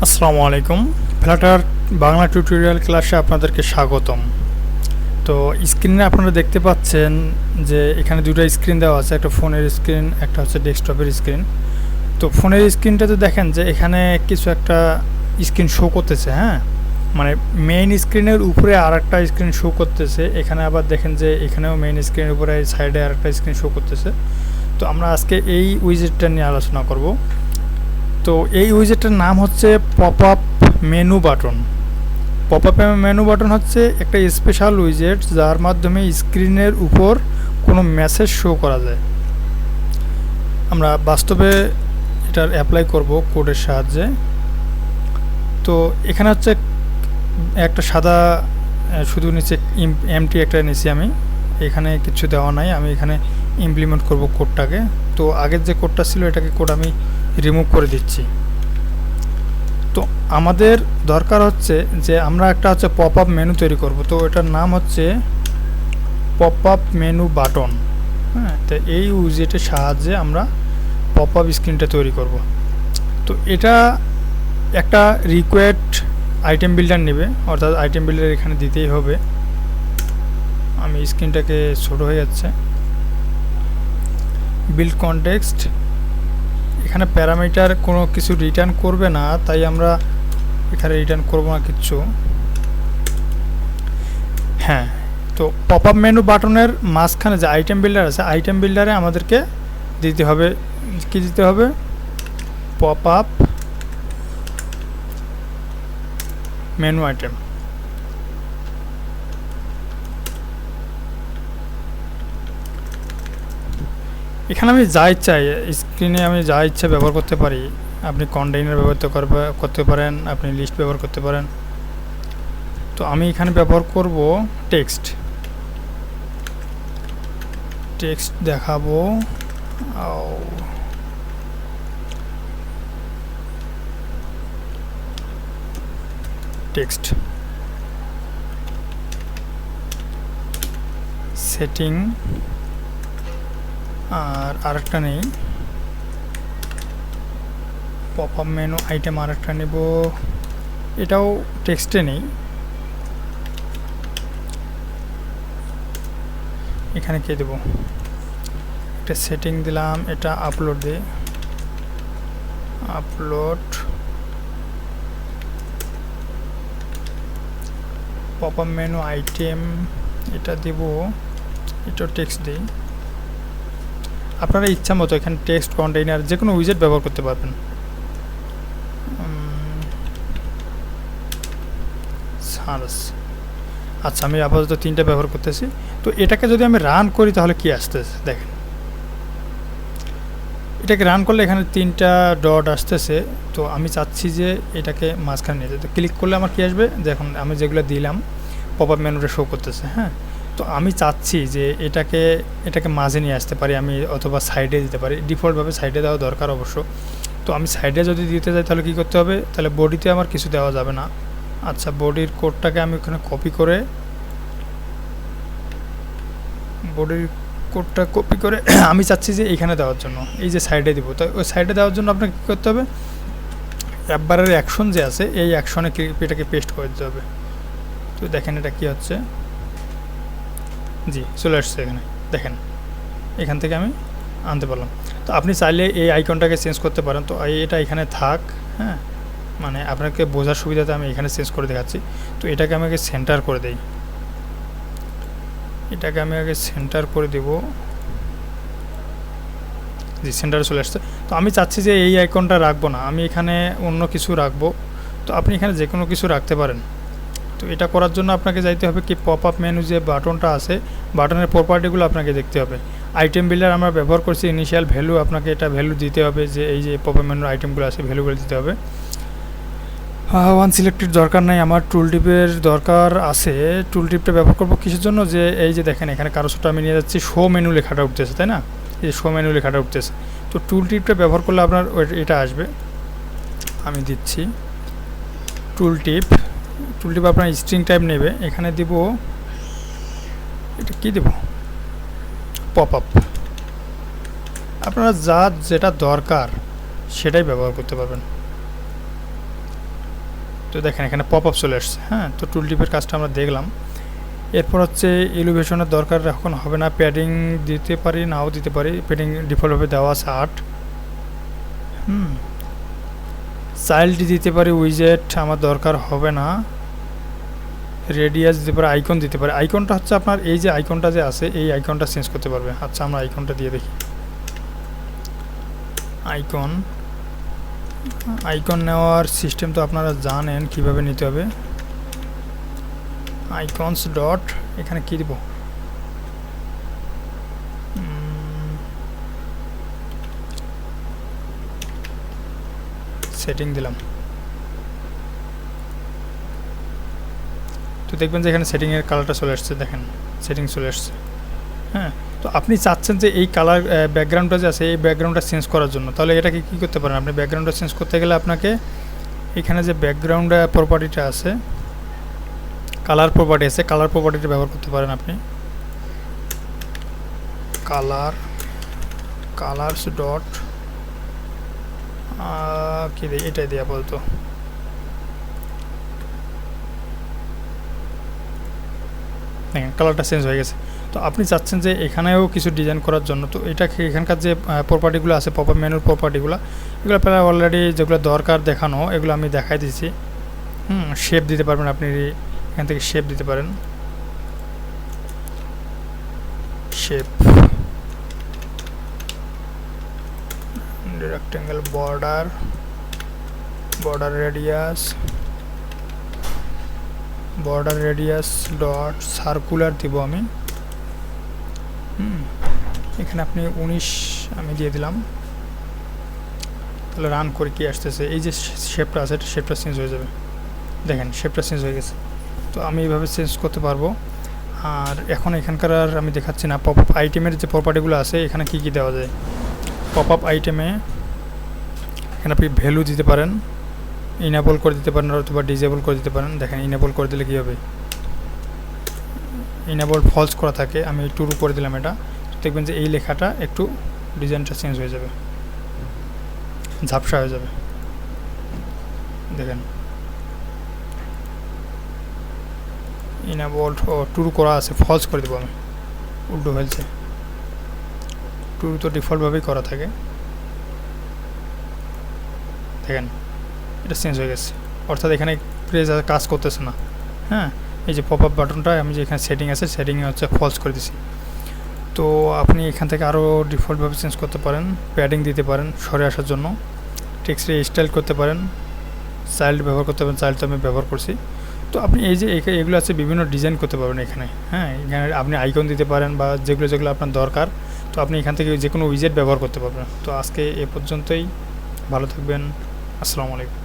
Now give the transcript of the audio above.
আসসালামু আলাইকুম। Flutter Bangla tutorial ক্লাসে আপনাদেরকে স্বাগতম। তো স্ক্রিনে আপনারা দেখতে পাচ্ছেন যে এখানে দুটো স্ক্রিন দেওয়া আছে, একটা ফোনের স্ক্রিন, একটা হচ্ছে ডেস্কটপের স্ক্রিন। তো ফোনের স্ক্রিনটাতে দেখেন যে এখানে কিছু একটা স্ক্রিন শো করতেছে, হ্যাঁ, মানে মেইন স্ক্রিনের উপরে আর একটা স্ক্রিন শো করতেছে। এখানে আবার দেখেন যে এখানেও মেইন স্ক্রিনের উপরে সাইডে আর একটা স্ক্রিন শো করতেছে। তো আমরা আজকে এই উইজেটটা নিয়ে আলোচনা করব। তো এই উইজেটটার নাম হচ্ছে popup menu button. Popup menu button হচ্ছে একটা স্পেশাল উইজেট যার মাধ্যমে স্ক্রিনের উপর কোনো মেসেজ শো করা যায়। আমরা বাস্তবে এটার অ্যাপ্লাই করব কোডের সাহায্যে। তো এখানে হচ্ছে একটা সাদা শুধু নিচে এমটি একটা নিচে, আমি এখানে কিছু দেওয়া নাই, আমি এখানে ইমপ্লিমেন্ট করব কোডটাকে। তো আগের যে কোডটা ছিল এটাকে কোড আমি রিমুভ করে দিচ্ছি। তো আমাদের দরকার হচ্ছে যে আমরা একটা হচ্ছে পপআপ মেনু তৈরি করব। তো এটার নাম হচ্ছে পপআপ মেনু বাটন। হ্যাঁ, তো এই উইজেটের সাহায্যে আমরা পপআপ স্ক্রিনটা তৈরি করব। তো এটা একটা রিকোয়ার্ড আইটেম বিল্ডার নেবে, অর্থাৎ আইটেম বিল্ডার এখানে দিতেই হবে। আমি স্ক্রিনটাকে ছোট হয়ে যাচ্ছে। বিল্ড কনটেক্সট, এখানে প্যারামিটার কোনো কিছু রিটার্ন করবে না, তাই আমরা এখানে রিটার্ন করব না কিচ্ছু। হ্যাঁ, তো পপআপ মেনু বাটনের মাঝখানে যে আইটেম বিল্ডার আছে, আইটেম বিল্ডারে আমাদেরকে দিতে হবে, কি দিতে হবে, পপআপ মেনু আইটেম। এখানে আমি যা ইচ্ছা স্ক্রিনে আমি যা ইচ্ছা ব্যবহার করতে পারি। আপনি কন্টেইনার ব্যবহার করতে পারেন, আপনি লিস্ট ব্যবহার করতে পারেন। তো আমি এখানে ব্যবহার করব টেক্সট দেখাবো। টেক্সট সেটিং, আর আরেকটা নেই, পপআপ মেনু আইটেম আরেকটা নেব, এটাও টেক্সটে নেই। এখানে কে দেব, একটা সেটিং দিলাম, এটা আপলোড দিই, আপলোড পপআপ মেনু আইটেম, এটা দেব, এটা টেক্সট দিই। আপনারা ইচ্ছা মতো এখানে টেক্সট, কন্টেইনার, যে কোনো উইজেট ব্যবহার করতে পারবেন। আচ্ছা, আমি আপাতত তিনটা ব্যবহার করতেছি। তো এটাকে যদি আমি রান করি তাহলে কি আসতেছে দেখেন। এটাকে রান করলে এখানে তিনটা ডট আসতেছে। তো আমি চাচ্ছি যে এটাকে মাঝখানে নিয়ে যেতে। ক্লিক করলে আমার কি আসবে দেখুন, আমি যেগুলো দিলাম পপআপ মেনুটা শো করতেছে। হ্যাঁ, তো আমি চাচ্ছি যে এটাকে মাঝে নিয়ে আসতে পারি আমি, অথবা সাইডে দিতে পারি। ডিফল্টভাবে সাইডে দেওয়া দরকার অবশ্য। তো আমি সাইডে যদি দিতে চাই তাহলে কী করতে হবে, তাহলে বডিতে আমার কিছু দেওয়া যাবে না। আচ্ছা, বডির কোডটাকে আমি ওখানে কপি করে, বডির কোডটা কপি করে আমি চাচ্ছি যে এইখানে দেওয়ার জন্য, এই যে সাইডে দিব। তো ওই সাইডে দেওয়ার জন্য আপনাকে কী করতে হবে, একবারের অ্যাকশন যে আছে এই অ্যাকশনে এটাকে পেস্ট করে দিতে হবে। তো দেখেন এটা কি হচ্ছে, জি চলে আসছে এখানে, দেখেন এখান থেকে আমি আনতে পারলাম। তো আপনি চাইলে এই আইকনটাকে চেঞ্জ করতে পারেন। তো এটা এখানে থাক, হ্যাঁ, মানে আপনাকে বোঝার সুবিধাতে আমি এখানে চেঞ্জ করে দেখাচ্ছি। তো এটাকে আমি আগে সেন্টার করে দিই, এটাকে আমি আগে সেন্টার করে দেব। জি, সেন্টারে চলে আসছে। তো আমি চাচ্ছি যে এই আইকনটা রাখবো না, আমি এখানে অন্য কিছু রাখবো। তো আপনি এখানে যে কোনো কিছু রাখতে পারেন। তো এটা করার জন্য আপনাকে যাইতে হবে কি, পপআপ মেনু যে বাটনটা আছে, বাটনের প্রপার্টিগুলো আপনাকে দেখতে হবে। আইটেম বিল্ডার আমরা ব্যবহার করছি, ইনিশিয়াল ভ্যালু, আপনাকে এটা ভ্যালু দিতে হবে যে এই যে পপআপ মেনুর আইটেমগুলো আছে ভ্যালুগুলো দিতে হবে। ওয়ান সিলেক্টেড দরকার নাই, আমার টুল টিপের দরকার আছে। টুল টিপটা ব্যবহার করবো কিসের জন্য, যে এই যে দেখেন এখানে কারোটা আমি নিয়ে যাচ্ছি, শো মেনু লেখাটা উঠতেছে, তাই না, এই শো মেনু লেখাটা উঠতেছে। তো টুল টিপটা ব্যবহার করলে আপনার এটা আসবে। আমি দিচ্ছি টুল টিপ আপনার স্ট্রিং টাইপ নেবে, এখানে দিব, এটা কি দেব, পপআপ। আপনারা যেটা দরকার সেটাই ব্যবহার করতে পারবেন। তো দেখেন এখানে পপআপ চলে আসছে। হ্যাঁ, তো টুল টিপের কাজটা আমরা দেখলাম। এরপর হচ্ছে এলিভেশনের দরকার এখন হবে না, প্যাডিং দিতে পারি নাও দিতে পারি, প্যাডিং ডিফল্টভাবে দেওয়া আছে 8। চাইল্ড দিতে পারি, উইজেট আমার দরকার হবে না, রেডিয়াস দিতে পারে, আইকন দিতে পারে। আইকনটা হচ্ছে আপনার এই যে আইকনটা যে আছে এই আইকনটা চেঞ্জ করতে পারবে। আচ্ছা আমরা আইকনটা দিয়ে দেখি। আইকন নেওয়ার সিস্টেম তো আপনারা জানেন কিভাবে নিতে হবে। আইকনস ডট এখানে কি দিব, সেটিং দিলাম। তো দেখবেন যে এখানে সেটিংয়ের কালারটা চলে আসছে, দেখেন সেটিং চলে আসছে। হ্যাঁ, তো আপনি চাচ্ছেন যে এই কালার ব্যাকগ্রাউন্ডটা যে আছে এই ব্যাকগ্রাউন্ডটা চেঞ্জ করার জন্য, তাহলে এটাকে কী করতে পারেন আপনি? ব্যাকগ্রাউন্ডটা চেঞ্জ করতে গেলে আপনাকে এখানে যে ব্যাকগ্রাউন্ড প্রপার্টিটা আছে, কালার প্রপার্টি আছে, কালার প্রপার্টিটা ব্যবহার করতে পারেন আপনি। কালারস ডট কী দিই, এটাই দিয়ে আপাতত। দেখেন কালারটা চেঞ্জ হয়ে গেছে। তো আপনি চাচ্ছেন যে এখানেও কিছু ডিজাইন করার জন্য, তো এটাকে এখানকার যে প্রপার্টিগুলো আছে পপআপ মেনুর প্রপার্টিগুলো, এগুলো প্রায় অলরেডি যেগুলো দরকার দেখানো এগুলো আমি দেখাই দিয়েছি। শেপ দিতে পারবেন আপনি, এখান থেকে শেপ দিতে পারেন, shape, rectangle, border radius dot circular দিব আমি। এখানে আপনি 19 আমি দিয়ে দিলাম। তাহলে রান করে কি আসতেছে, এই যে শেপটা আছে শেপটা চেঞ্জ হয়ে যাবে। দেখেন শেপটা চেঞ্জ হয়ে গেছে। তো আমি এইভাবে চেঞ্জ করতে পারবো। আর এখন এখানকার আর আমি দেখাচ্ছি না। পপআপ আইটেমের যে প্রপার্টিগুলো আছে এখানে কি কি দেওয়া যায়। পপআপ আইটেমে এখানে আপনি ভ্যালু দিতে পারেন, ইনেবল করে দিতে পারেন অথবা ডিসেবল করে দিতে পারেন। দেখেন ইনেবল করে দিলে কী হবে, ইনেবল ফলস করা থাকে, আমি ট্রু করে দিলাম এটা। দেখবেন যে এই লেখাটা একটু ডিজাইনটা চেঞ্জ হয়ে যাবে, ঝাপসা হয়ে যাবে। দেখেন ইনেবল ট্রু করা আছে, ফলস করে দেবো আমি, উল্টো হয়েছে। ট্রু তো ডিফল্টভাবেই করা থাকে। দেখেন এটা চেঞ্জ হয়ে গেছে, অর্থাৎ এখানে প্রেস কাজ করতেছে না। হ্যাঁ, এই যে পপআপ বাটনটা আমি যে এখানে সেটিং আছে সেটিংয়ে হচ্ছে ফলস করে দিছি। তো আপনি এখান থেকে আরও ডিফল্টভাবে চেঞ্জ করতে পারেন, প্যাডিং দিতে পারেন সরে আসার জন্য, টেক্সটে স্টাইল করতে পারেন, চাইল্ড ব্যবহার করতে পারেন, চাইল্ড তো আমি ব্যবহার করছি। তো আপনি এই যে এগুলো আছে বিভিন্ন ডিজাইন করতে পারবেন এখানে। হ্যাঁ, এখানে আপনি আইকন দিতে পারেন বা যেগুলো আপনার দরকার, তো আপনি এখান থেকে যে কোনো উইজেট ব্যবহার করতে পারবেন। তো আজকে এ পর্যন্তই, ভালো থাকবেন, আসসালামু আলাইকুম।